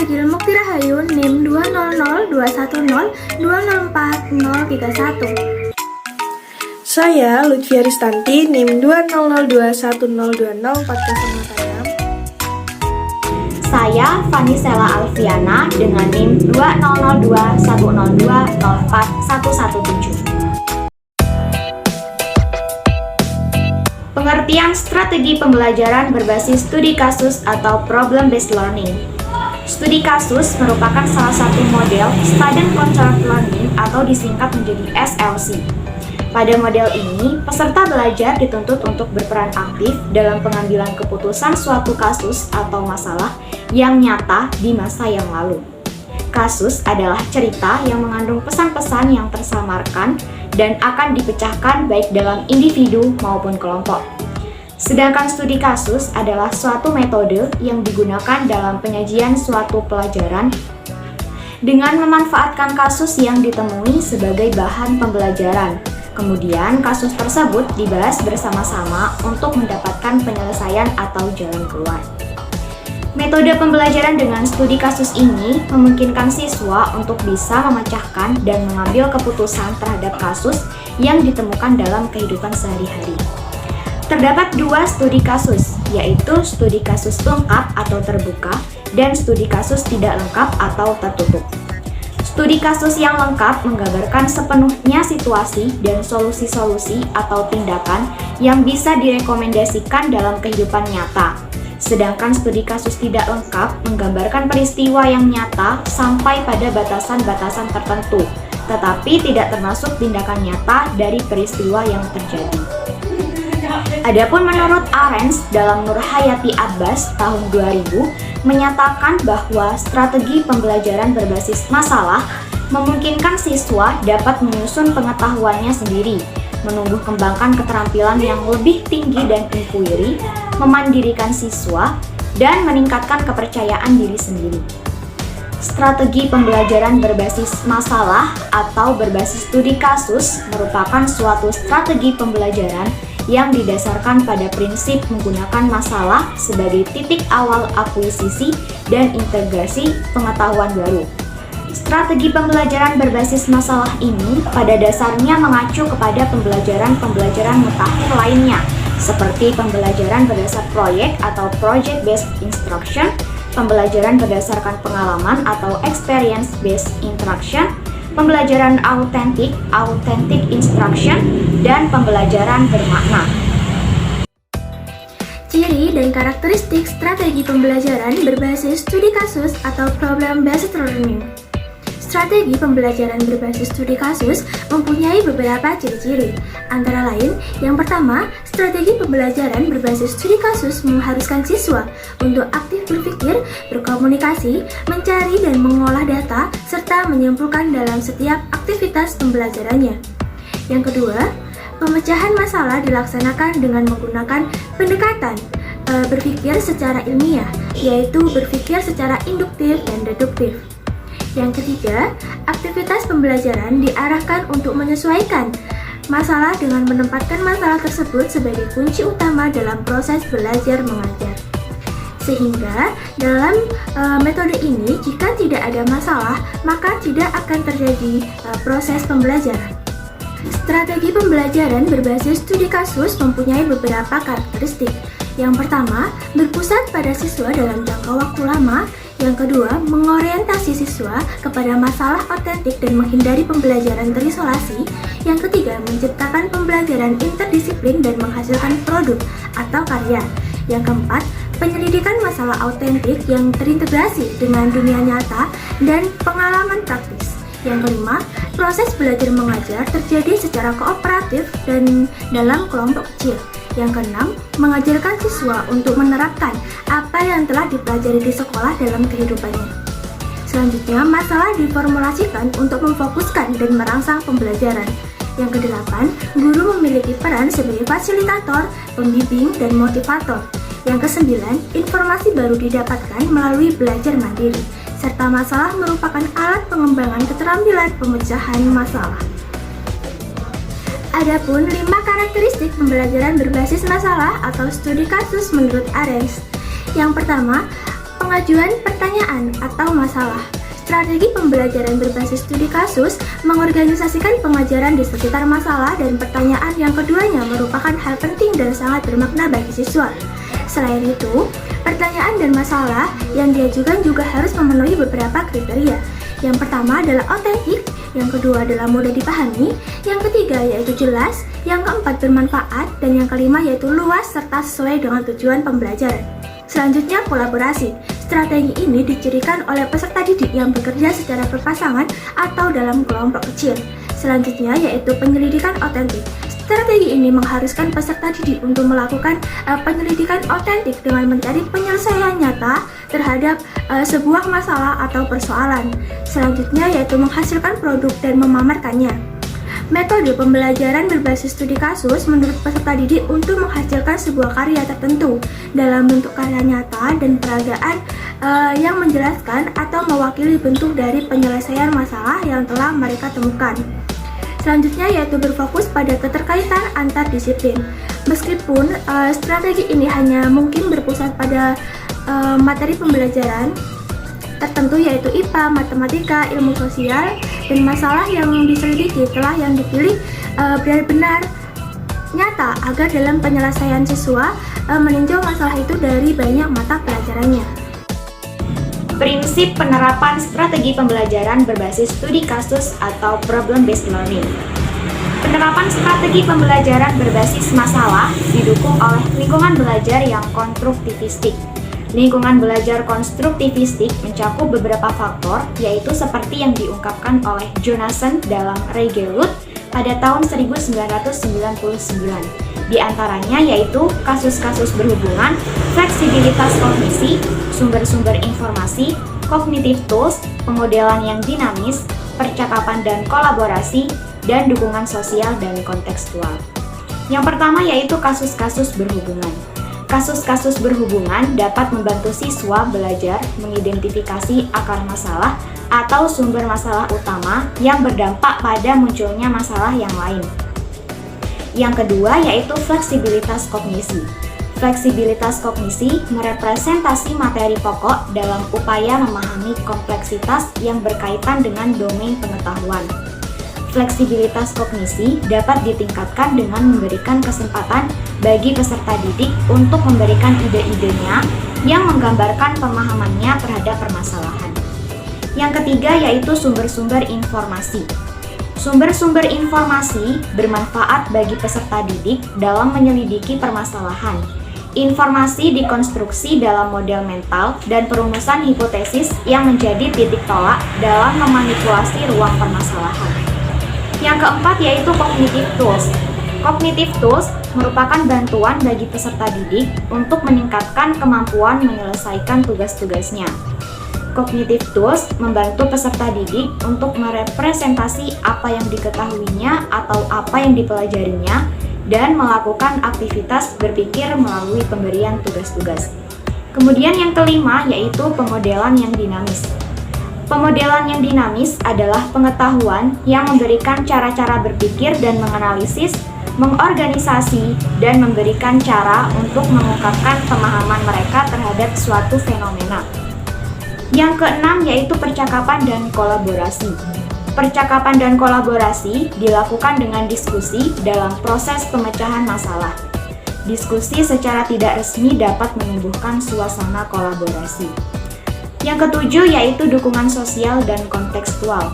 Agil Mukti Rahayu NIM 2002102043031. Saya Lutfia Ristanti NIM 20021020406. Saya Vanisela Alfiana dengan NIM 20021020417. Pengertian strategi pembelajaran berbasis studi kasus atau problem based learning. Studi kasus merupakan salah satu model Student Centered Learning atau disingkat menjadi SLC. Pada model ini, peserta belajar dituntut untuk berperan aktif dalam pengambilan keputusan suatu kasus atau masalah yang nyata di masa yang lalu. Kasus adalah cerita yang mengandung pesan-pesan yang tersamarkan dan akan dipecahkan baik dalam individu maupun kelompok. Sedangkan studi kasus adalah suatu metode yang digunakan dalam penyajian suatu pelajaran dengan memanfaatkan kasus yang ditemui sebagai bahan pembelajaran. Kemudian kasus tersebut dibahas bersama-sama untuk mendapatkan penyelesaian atau jalan keluar. Metode pembelajaran dengan studi kasus ini memungkinkan siswa untuk bisa memecahkan dan mengambil keputusan terhadap kasus yang ditemukan dalam kehidupan sehari-hari. Terdapat dua studi kasus, yaitu studi kasus lengkap atau terbuka dan studi kasus tidak lengkap atau tertutup. Studi kasus yang lengkap menggambarkan sepenuhnya situasi dan solusi-solusi atau tindakan yang bisa direkomendasikan dalam kehidupan nyata. Sedangkan studi kasus tidak lengkap menggambarkan peristiwa yang nyata sampai pada batasan-batasan tertentu, tetapi tidak termasuk tindakan nyata dari peristiwa yang terjadi. Adapun menurut Arens dalam Nurhayati Abbas tahun 2000 menyatakan bahwa strategi pembelajaran berbasis masalah memungkinkan siswa dapat menyusun pengetahuannya sendiri, menumbuh kembangkan keterampilan yang lebih tinggi dan inquiry, memandirikan siswa, dan meningkatkan kepercayaan diri sendiri. Strategi pembelajaran berbasis masalah atau berbasis studi kasus merupakan suatu strategi pembelajaran yang didasarkan pada prinsip menggunakan masalah sebagai titik awal akuisisi dan integrasi pengetahuan baru. Strategi pembelajaran berbasis masalah ini pada dasarnya mengacu kepada pembelajaran mutakhir lainnya, seperti pembelajaran berdasar proyek atau project-based instruction, pembelajaran berdasarkan pengalaman atau experience-based instruction, pembelajaran authentic instruction, dan pembelajaran bermakna. Ciri dan karakteristik strategi pembelajaran berbasis studi kasus atau problem-based learning. Strategi pembelajaran berbasis studi kasus mempunyai beberapa ciri-ciri. Antara lain, yang pertama, strategi pembelajaran berbasis studi kasus mengharuskan siswa untuk aktif berpikir, berkomunikasi, mencari dan mengolah data, serta menyimpulkan dalam setiap aktivitas pembelajarannya. Yang kedua, pemecahan masalah dilaksanakan dengan menggunakan pendekatan berpikir secara ilmiah, yaitu berpikir secara induktif dan deduktif. Yang ketiga, aktivitas pembelajaran diarahkan untuk menyesuaikan masalah dengan menempatkan masalah tersebut sebagai kunci utama dalam proses belajar mengajar. Sehingga dalam metode ini, jika tidak ada masalah, maka tidak akan terjadi proses pembelajaran. Strategi pembelajaran berbasis studi kasus mempunyai beberapa karakteristik. Yang pertama, berpusat pada siswa dalam jangka waktu lama. Yang kedua, mengorientasi siswa kepada masalah otentik dan menghindari pembelajaran terisolasi. Yang ketiga, menciptakan pembelajaran interdisiplin dan menghasilkan produk atau karya. Yang keempat, penyelidikan masalah autentik yang terintegrasi dengan dunia nyata dan pengalaman praktis. Yang kelima, proses belajar mengajar terjadi secara kooperatif dan dalam kelompok kecil. Yang keenam, mengajarkan siswa untuk menerapkan apa yang telah dipelajari di sekolah dalam kehidupannya. Selanjutnya, masalah diformulasikan untuk memfokuskan dan merangsang pembelajaran. Yang kedelapan, guru memiliki peran sebagai fasilitator, pembimbing, dan motivator. Yang kesembilan, informasi baru didapatkan melalui belajar mandiri, serta masalah merupakan alat pengembangan keterampilan pemecahan masalah. Adapun 5 karakteristik pembelajaran berbasis masalah atau studi kasus menurut Arens. Yang pertama, pengajuan pertanyaan atau masalah. Strategi pembelajaran berbasis studi kasus mengorganisasikan pengajaran di sekitar masalah dan pertanyaan yang keduanya merupakan hal penting dan sangat bermakna bagi siswa. Selain itu, pertanyaan dan masalah yang diajukan juga harus memenuhi beberapa kriteria. Yang pertama adalah otentik, yang kedua adalah mudah dipahami, yang ketiga yaitu jelas, yang keempat bermanfaat, dan yang kelima yaitu luas serta sesuai dengan tujuan pembelajaran. Selanjutnya, kolaborasi. Strategi ini dicirikan oleh peserta didik yang bekerja secara berpasangan atau dalam kelompok kecil. Selanjutnya yaitu penyelidikan otentik. Strategi ini mengharuskan peserta didik untuk melakukan penyelidikan otentik dengan mencari penyelesaian nyata terhadap sebuah masalah atau persoalan. Selanjutnya yaitu menghasilkan produk dan memamerkannya. Metode pembelajaran berbasis studi kasus menurut peserta didik untuk menghasilkan sebuah karya tertentu dalam bentuk karya nyata dan peragaan yang menjelaskan atau mewakili bentuk dari penyelesaian masalah yang telah mereka temukan. Selanjutnya yaitu berfokus pada keterkaitan antar disiplin. Meskipun strategi ini hanya mungkin berpusat pada materi pembelajaran tertentu yaitu IPA, matematika, ilmu sosial, dan masalah yang diselidiki telah yang dipilih benar-benar nyata agar dalam penyelesaian siswa meninjau masalah itu dari banyak mata pelajarannya. Prinsip penerapan strategi pembelajaran berbasis studi kasus atau problem based learning. Penerapan strategi pembelajaran berbasis masalah didukung oleh lingkungan belajar yang konstruktivistik. Lingkungan belajar konstruktivistik mencakup beberapa faktor, yaitu seperti yang diungkapkan oleh Jonasson dalam Reigelut pada tahun 1999. Di antaranya yaitu kasus-kasus berhubungan, fleksibilitas kognisi, sumber-sumber informasi, cognitive tools, pemodelan yang dinamis, percakapan dan kolaborasi, dan dukungan sosial dan kontekstual. Yang pertama yaitu kasus-kasus berhubungan. Kasus-kasus berhubungan dapat membantu siswa belajar mengidentifikasi akar masalah atau sumber masalah utama yang berdampak pada munculnya masalah yang lain. Yang kedua yaitu fleksibilitas kognisi. Fleksibilitas kognisi merepresentasi materi pokok dalam upaya memahami kompleksitas yang berkaitan dengan domain pengetahuan. Fleksibilitas kognisi dapat ditingkatkan dengan memberikan kesempatan bagi peserta didik untuk memberikan ide-idenya yang menggambarkan pemahamannya terhadap permasalahan. Yang ketiga yaitu sumber-sumber informasi. Sumber-sumber informasi bermanfaat bagi peserta didik dalam menyelidiki permasalahan. Informasi dikonstruksi dalam model mental dan perumusan hipotesis yang menjadi titik tolak dalam memanipulasi ruang permasalahan. Yang keempat yaitu cognitive tools. Cognitive tools merupakan bantuan bagi peserta didik untuk meningkatkan kemampuan menyelesaikan tugas-tugasnya. Cognitive tools membantu peserta didik untuk merepresentasi apa yang diketahuinya atau apa yang dipelajarinya dan melakukan aktivitas berpikir melalui pemberian tugas-tugas. Kemudian yang kelima yaitu pemodelan yang dinamis. Pemodelan yang dinamis adalah pengetahuan yang memberikan cara-cara berpikir dan menganalisis, mengorganisasi, dan memberikan cara untuk mengungkapkan pemahaman mereka terhadap suatu fenomena. Yang keenam yaitu percakapan dan kolaborasi. Percakapan dan kolaborasi dilakukan dengan diskusi dalam proses pemecahan masalah. Diskusi secara tidak resmi dapat menumbuhkan suasana kolaborasi. Yang ketujuh yaitu dukungan sosial dan kontekstual.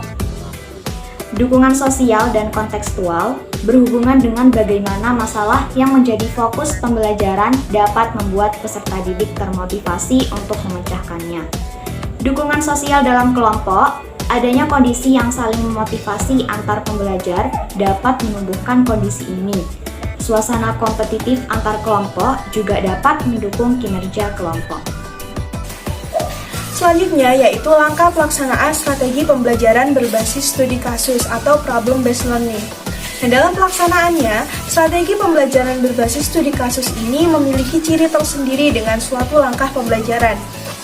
Dukungan sosial dan kontekstual berhubungan dengan bagaimana masalah yang menjadi fokus pembelajaran dapat membuat peserta didik termotivasi untuk memecahkannya. Dukungan sosial dalam kelompok, adanya kondisi yang saling memotivasi antar pembelajar dapat menumbuhkan kondisi ini. Suasana kompetitif antar kelompok juga dapat mendukung kinerja kelompok. Selanjutnya yaitu langkah pelaksanaan strategi pembelajaran berbasis studi kasus atau problem based learning. Nah, dalam pelaksanaannya, strategi pembelajaran berbasis studi kasus ini memiliki ciri tersendiri dengan suatu langkah pembelajaran.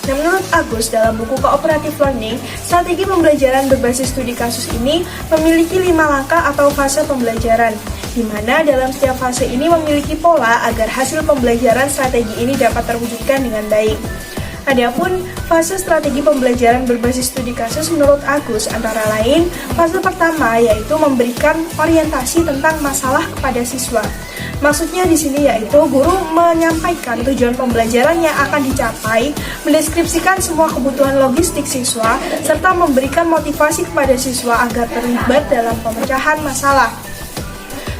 Nah, menurut Agus dalam buku Cooperative Learning, strategi pembelajaran berbasis studi kasus ini memiliki 5 langkah atau fase pembelajaran, di mana dalam setiap fase ini memiliki pola agar hasil pembelajaran strategi ini dapat terwujudkan dengan baik. Adapun fase strategi pembelajaran berbasis studi kasus menurut Agus antara lain, fase pertama yaitu memberikan orientasi tentang masalah kepada siswa. Maksudnya di sini yaitu guru menyampaikan tujuan pembelajaran yang akan dicapai, mendeskripsikan semua kebutuhan logistik siswa, serta memberikan motivasi kepada siswa agar terlibat dalam pemecahan masalah.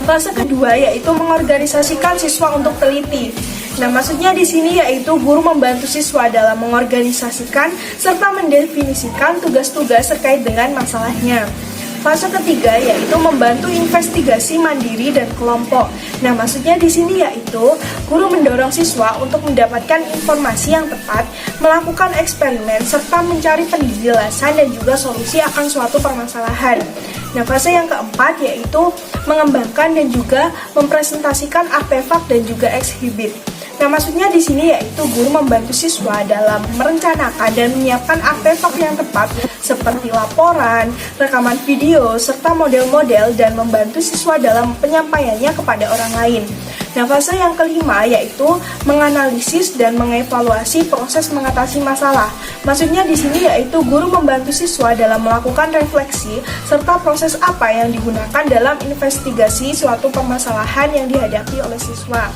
Fase kedua yaitu mengorganisasikan siswa untuk teliti. Nah, maksudnya di sini yaitu guru membantu siswa dalam mengorganisasikan serta mendefinisikan tugas-tugas terkait dengan masalahnya. Fase ketiga yaitu membantu investigasi mandiri dan kelompok. Nah, maksudnya di sini yaitu guru mendorong siswa untuk mendapatkan informasi yang tepat, melakukan eksperimen serta mencari penjelasan dan juga solusi akan suatu permasalahan. Nah, fase yang keempat yaitu mengembangkan dan juga mempresentasikan artefak dan juga ekshibit. Nah, maksudnya di sini yaitu guru membantu siswa dalam merencanakan dan menyiapkan artefak yang tepat seperti laporan, rekaman video, serta model-model dan membantu siswa dalam penyampaiannya kepada orang lain. Nah, fase yang kelima yaitu menganalisis dan mengevaluasi proses mengatasi masalah. Maksudnya di sini yaitu guru membantu siswa dalam melakukan refleksi serta proses apa yang digunakan dalam investigasi suatu permasalahan yang dihadapi oleh siswa.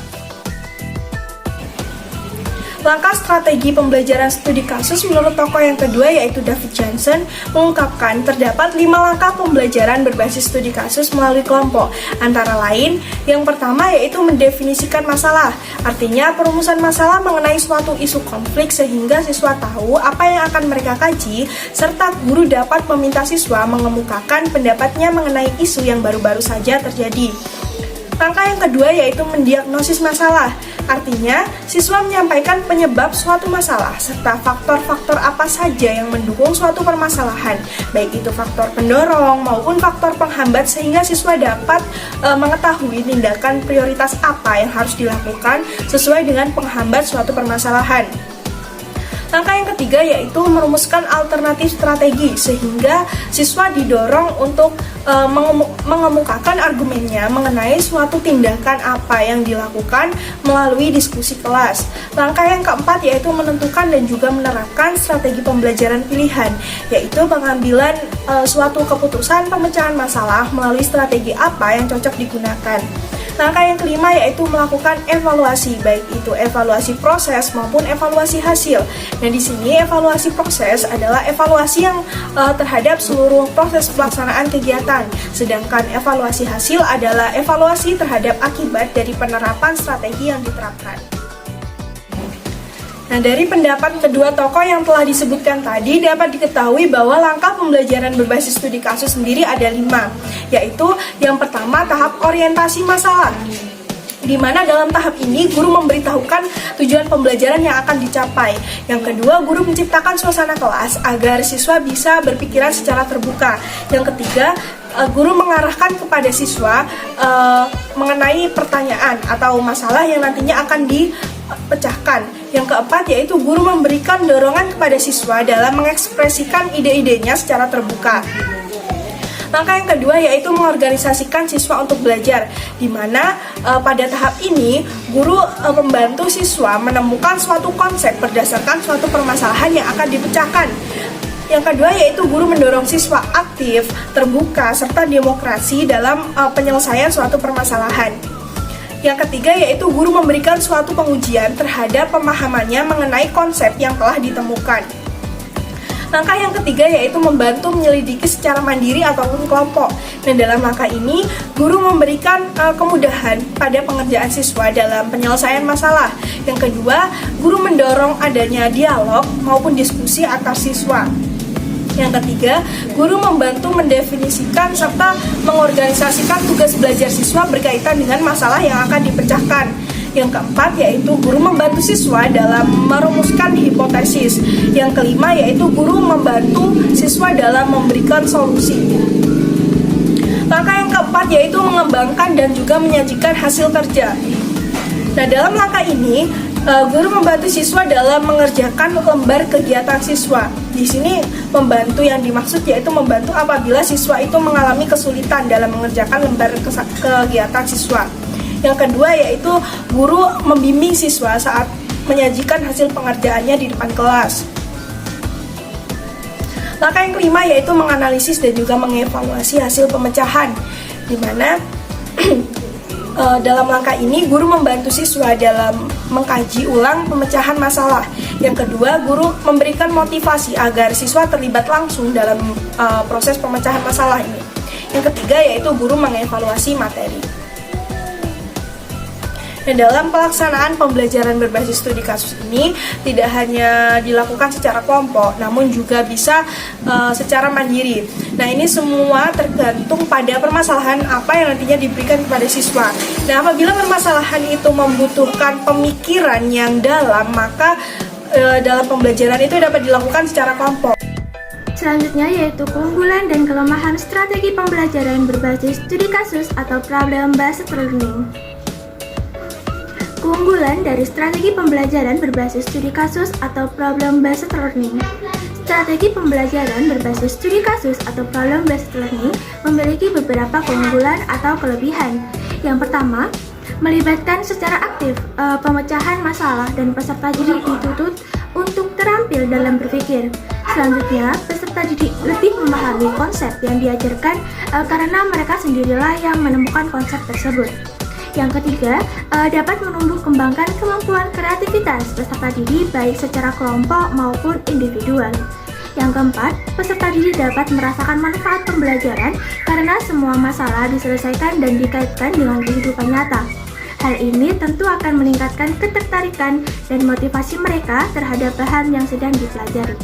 Langkah strategi pembelajaran studi kasus menurut tokoh yang kedua yaitu David Johnson mengungkapkan terdapat 5 langkah pembelajaran berbasis studi kasus melalui kelompok. Antara lain, yang pertama yaitu mendefinisikan masalah. Artinya perumusan masalah mengenai suatu isu konflik sehingga siswa tahu apa yang akan mereka kaji serta guru dapat meminta siswa mengemukakan pendapatnya mengenai isu yang baru-baru saja terjadi. Langkah yang kedua yaitu mendiagnosis masalah. Artinya, siswa menyampaikan penyebab suatu masalah serta faktor-faktor apa saja yang mendukung suatu permasalahan, baik itu faktor pendorong maupun faktor penghambat sehingga siswa dapat mengetahui tindakan prioritas apa yang harus dilakukan sesuai dengan penghambat suatu permasalahan. Langkah yang ketiga yaitu merumuskan alternatif strategi sehingga siswa didorong untuk mengemukakan argumennya mengenai suatu tindakan apa yang dilakukan melalui diskusi kelas. Langkah yang keempat yaitu menentukan dan juga menerapkan strategi pembelajaran pilihan, yaitu pengambilan suatu keputusan pemecahan masalah melalui strategi apa yang cocok digunakan. Langkah yang kelima yaitu melakukan evaluasi, baik itu evaluasi proses maupun evaluasi hasil. Nah, di sini evaluasi proses adalah evaluasi yang terhadap seluruh proses pelaksanaan kegiatan, sedangkan evaluasi hasil adalah evaluasi terhadap akibat dari penerapan strategi yang diterapkan. Nah, dari pendapat kedua tokoh yang telah disebutkan tadi dapat diketahui bahwa langkah pembelajaran berbasis studi kasus sendiri ada 5, yaitu yang pertama tahap orientasi masalah, di mana dalam tahap ini guru memberitahukan tujuan pembelajaran yang akan dicapai. Yang kedua, guru menciptakan suasana kelas agar siswa bisa berpikiran secara terbuka. Yang ketiga, guru mengarahkan kepada siswa mengenai pertanyaan atau masalah yang nantinya akan dipecahkan. Yang keempat yaitu guru memberikan dorongan kepada siswa dalam mengekspresikan ide-idenya secara terbuka. Langkah yang kedua yaitu mengorganisasikan siswa untuk belajar, di mana pada tahap ini guru membantu siswa menemukan suatu konsep berdasarkan suatu permasalahan yang akan dipecahkan. Yang kedua yaitu guru mendorong siswa aktif, terbuka, serta demokrasi dalam penyelesaian suatu permasalahan. Yang ketiga yaitu guru memberikan suatu pengujian terhadap pemahamannya mengenai konsep yang telah ditemukan. Langkah yang ketiga yaitu membantu menyelidiki secara mandiri ataupun kelompok. Dan dalam langkah ini, guru memberikan kemudahan pada pengerjaan siswa dalam penyelesaian masalah. Yang kedua, guru mendorong adanya dialog maupun diskusi antar siswa. Yang ketiga, guru membantu mendefinisikan serta mengorganisasikan tugas belajar siswa berkaitan dengan masalah yang akan dipecahkan. Yang keempat yaitu guru membantu siswa dalam merumuskan hipotesis. Yang kelima yaitu guru membantu siswa dalam memberikan solusi. Langkah yang keempat yaitu mengembangkan dan juga menyajikan hasil kerja. Nah, dalam langkah ini guru membantu siswa dalam mengerjakan lembar kegiatan siswa. Di sini membantu yang dimaksud yaitu membantu apabila siswa itu mengalami kesulitan dalam mengerjakan lembar kegiatan siswa. Yang kedua yaitu guru membimbing siswa saat menyajikan hasil pengerjaannya di depan kelas. Langkah yang kelima yaitu menganalisis dan juga mengevaluasi hasil pemecahan, di mana dalam langkah ini guru membantu siswa dalam mengkaji ulang pemecahan masalah. Yang kedua, guru memberikan motivasi agar siswa terlibat langsung dalam proses pemecahan masalah ini. Yang ketiga yaitu guru mengevaluasi materi. Nah, dalam pelaksanaan pembelajaran berbasis studi kasus ini tidak hanya dilakukan secara kelompok, namun juga bisa secara mandiri. Nah, ini semua tergantung pada permasalahan apa yang nantinya diberikan kepada siswa. Nah, apabila permasalahan itu membutuhkan pemikiran yang dalam, maka dalam pembelajaran itu dapat dilakukan secara kelompok. Selanjutnya yaitu keunggulan dan kelemahan strategi pembelajaran berbasis studi kasus atau problem based learning. Keunggulan dari strategi pembelajaran berbasis studi kasus atau problem based learning. Strategi pembelajaran berbasis studi kasus atau problem based learning memiliki beberapa keunggulan atau kelebihan. Yang pertama, melibatkan secara aktif pemecahan masalah dan peserta didik dituntut untuk terampil dalam berpikir. Selanjutnya, peserta didik lebih memahami konsep yang diajarkan karena mereka sendirilah yang menemukan konsep tersebut. Yang ketiga, dapat menumbuh kembangkan kemampuan kreativitas peserta didik baik secara kelompok maupun individual. Yang keempat, peserta didik dapat merasakan manfaat pembelajaran karena semua masalah diselesaikan dan dikaitkan dengan kehidupan nyata. Hal ini tentu akan meningkatkan ketertarikan dan motivasi mereka terhadap bahan yang sedang dipelajari.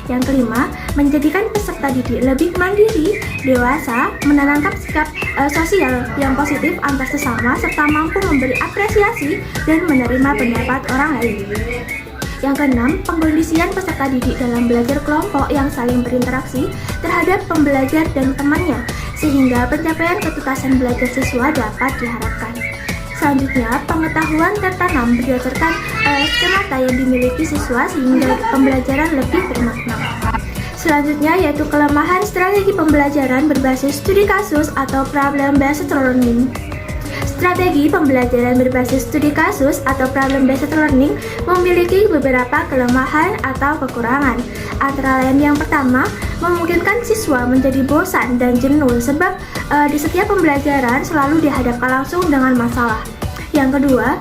Yang kelima, menjadikan peserta didik lebih mandiri, dewasa, menanamkan sikap sosial yang positif antar sesama, serta mampu memberi apresiasi dan menerima pendapat orang lain. Yang keenam, pengkondisian peserta didik dalam belajar kelompok yang saling berinteraksi terhadap pembelajar dan temannya, sehingga pencapaian ketuntasan belajar siswa dapat diharapkan. Selanjutnya, pengetahuan tertanam berdasarkan skemata yang dimiliki siswa sehingga pembelajaran lebih bermakna. Selanjutnya yaitu kelemahan strategi pembelajaran berbasis studi kasus atau problem based learning. Strategi pembelajaran berbasis studi kasus atau problem based learning memiliki beberapa kelemahan atau kekurangan. Antara lain yang pertama, memungkinkan siswa menjadi bosan dan jenuh sebab di setiap pembelajaran selalu dihadapkan langsung dengan masalah. Yang kedua,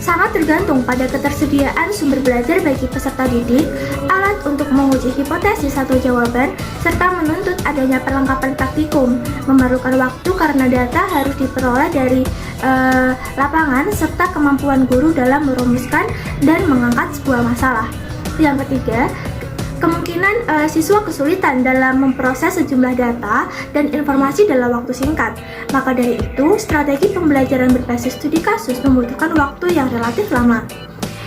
sangat tergantung pada ketersediaan sumber belajar bagi peserta didik, alat untuk menguji hipotesis atau jawaban, serta menuntut adanya perlengkapan praktikum, memerlukan waktu karena data harus diperoleh dari lapangan, serta kemampuan guru dalam merumuskan dan mengangkat sebuah masalah. Yang ketiga, kemungkinan siswa kesulitan dalam memproses sejumlah data dan informasi dalam waktu singkat. Maka dari itu, strategi pembelajaran berbasis studi kasus membutuhkan waktu yang relatif lama.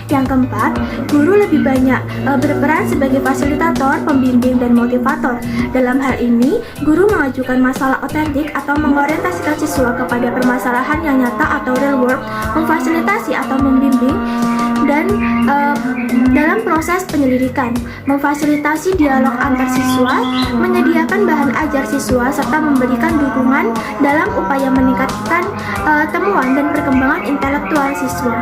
Yang keempat, guru lebih banyak berperan sebagai fasilitator, pembimbing, dan motivator. Dalam hal ini, guru mengajukan masalah otentik atau mengorientasikan siswa kepada permasalahan yang nyata atau real world, memfasilitasi atau membimbing, dan dalam proses penyelidikan, memfasilitasi dialog antar siswa, menyediakan bahan ajar siswa, serta memberikan dukungan dalam upaya meningkatkan temuan dan perkembangan intelektual siswa.